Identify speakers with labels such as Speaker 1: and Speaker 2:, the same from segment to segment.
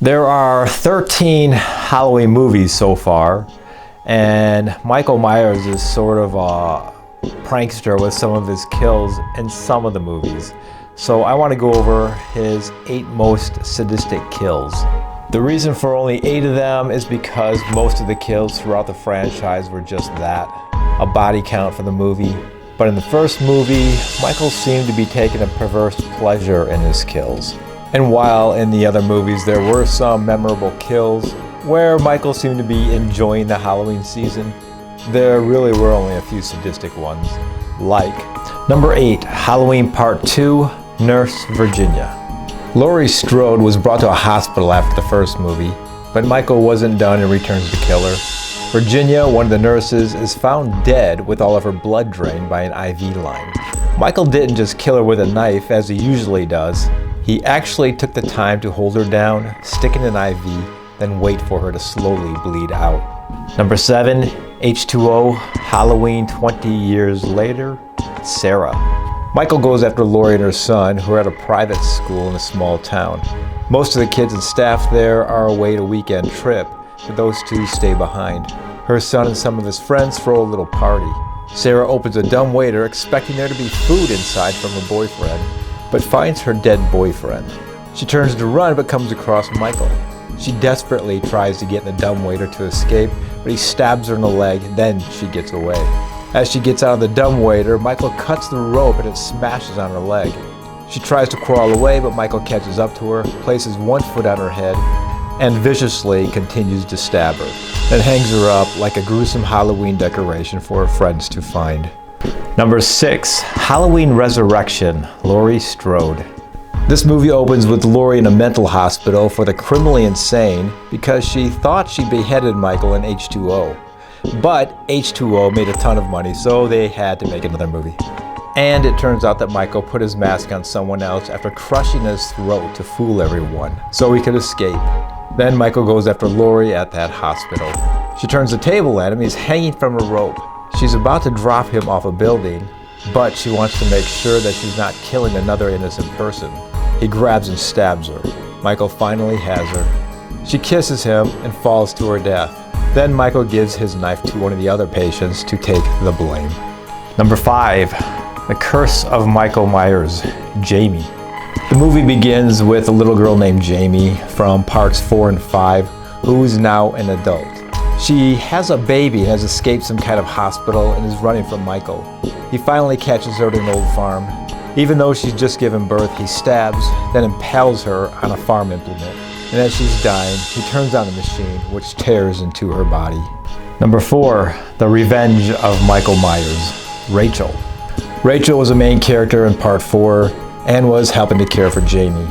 Speaker 1: There are 13 Halloween movies so far, and Michael Myers is sort of a prankster with some of his kills in some of the movies. So I want to go over his 8 most sadistic kills. The reason for only 8 of them is because most of the kills throughout the franchise were just that, a body count for the movie. But in the first movie, Michael seemed to be taking a perverse pleasure in his kills. And while in the other movies there were some memorable kills where Michael seemed to be enjoying the Halloween season, there really were only a few sadistic ones. Like number 8, Halloween Part 2, Nurse Virginia. Laurie Strode was brought to a hospital after the first movie, but Michael wasn't done and returns to kill her. Virginia, one of the nurses, is found dead with all of her blood drained by an IV line. Michael didn't just kill her with a knife as he usually does. He actually took the time to hold her down, stick in an IV, then wait for her to slowly bleed out. Number 7, H2O, Halloween 20 years later, Sarah. Michael goes after Laurie and her son, who are at a private school in a small town. Most of the kids and staff there are away to a weekend trip, but those two stay behind. Her son and some of his friends throw a little party. Sarah opens a dumbwaiter expecting there to be food inside from her boyfriend, but finds her dead boyfriend. She turns to run but comes across Michael. She desperately tries to get in the dumbwaiter to escape, but he stabs her in the leg, then she gets away. As she gets out of the dumbwaiter, Michael cuts the rope and it smashes on her leg. She tries to crawl away, but Michael catches up to her, places one foot on her head, and viciously continues to stab her, then hangs her up like a gruesome Halloween decoration for her friends to find. Number 6, Halloween Resurrection, Laurie Strode. This movie opens with Laurie in a mental hospital for the criminally insane because she thought she beheaded Michael in H2O. But H2O made a ton of money, so they had to make another movie. And it turns out that Michael put his mask on someone else after crushing his throat to fool everyone, so he could escape. Then Michael goes after Laurie at that hospital. She turns the table at him, he's hanging from a rope. She's about to drop him off a building, but she wants to make sure that she's not killing another innocent person. He grabs and stabs her. Michael finally has her. She kisses him and falls to her death. Then Michael gives his knife to one of the other patients to take the blame. Number 5, The Curse of Michael Myers, Jamie. The movie begins with a little girl named Jamie from parts 4 and 5, who's now an adult. She has a baby and has escaped some kind of hospital and is running from Michael. He finally catches her at an old farm. Even though she's just given birth, he stabs, then impales her on a farm implement. And as she's dying, he turns on the machine, which tears into her body. Number 4, The Revenge of Michael Myers, Rachel. Rachel was a main character in part 4 and was helping to care for Jamie.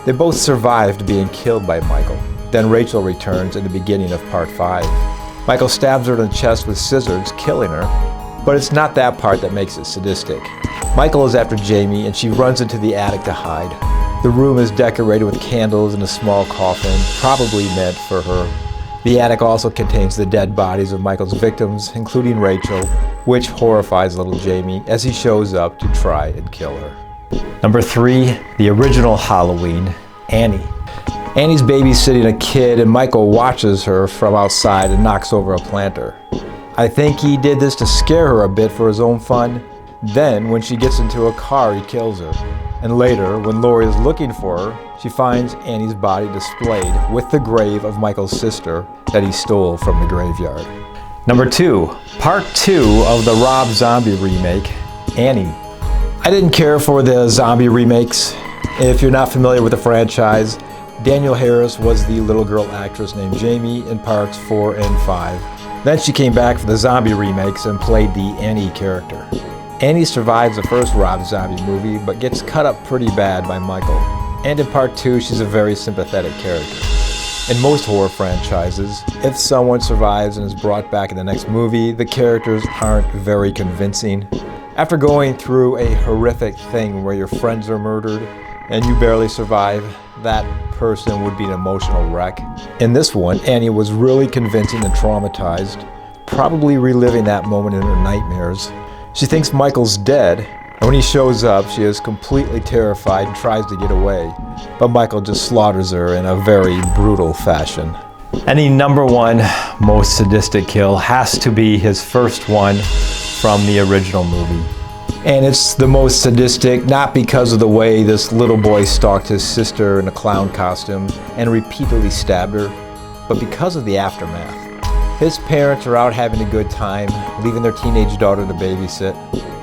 Speaker 1: They both survived being killed by Michael. Then Rachel returns in the beginning of part 5. Michael stabs her in the chest with scissors, killing her, but it's not that part that makes it sadistic. Michael is after Jamie and she runs into the attic to hide. The room is decorated with candles and a small coffin, probably meant for her. The attic also contains the dead bodies of Michael's victims, including Rachel, which horrifies little Jamie as he shows up to try and kill her. Number 3, the original Halloween, Annie. Annie's babysitting a kid and Michael watches her from outside and knocks over a planter. I think he did this to scare her a bit for his own fun. Then, when she gets into a car, he kills her. And later, when Laurie is looking for her, she finds Annie's body displayed with the grave of Michael's sister that he stole from the graveyard. Number 2, Part 2 of the Rob Zombie remake, Annie. I didn't care for the zombie remakes. If you're not familiar with the franchise, Danielle Harris was the little girl actress named Jamie in parts 4 and 5. Then she came back for the zombie remakes and played the Annie character. Annie survives the first Rob Zombie movie, but gets cut up pretty bad by Michael. And in part 2, she's a very sympathetic character. In most horror franchises, if someone survives and is brought back in the next movie, the characters aren't very convincing. After going through a horrific thing where your friends are murdered and you barely survive, that person would be an emotional wreck. In this one, Annie was really convincing and traumatized, probably reliving that moment in her nightmares. She thinks Michael's dead, and when he shows up, she is completely terrified and tries to get away, but Michael just slaughters her in a very brutal fashion. And the number one most sadistic kill has to be his first one from the original movie. And it's the most sadistic not because of the way this little boy stalked his sister in a clown costume and repeatedly stabbed her, but because of the aftermath. His parents are out having a good time, leaving their teenage daughter to babysit.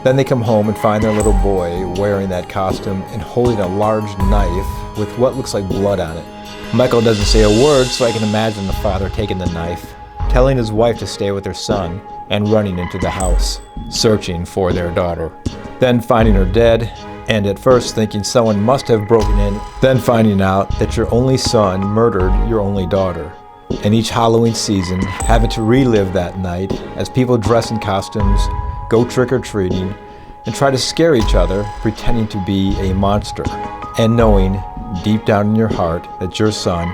Speaker 1: Then they come home and find their little boy wearing that costume and holding a large knife with what looks like blood on it. Michael doesn't say a word, so I can imagine the father taking the knife, telling his wife to stay with her son, and running into the house, searching for their daughter. Then finding her dead, and at first thinking someone must have broken in, then finding out that your only son murdered your only daughter. And each Halloween season, having to relive that night as people dress in costumes, go trick-or-treating, and try to scare each other, pretending to be a monster, and knowing deep down in your heart that your son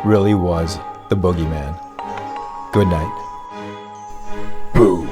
Speaker 1: really was the boogeyman. Good night. Boo.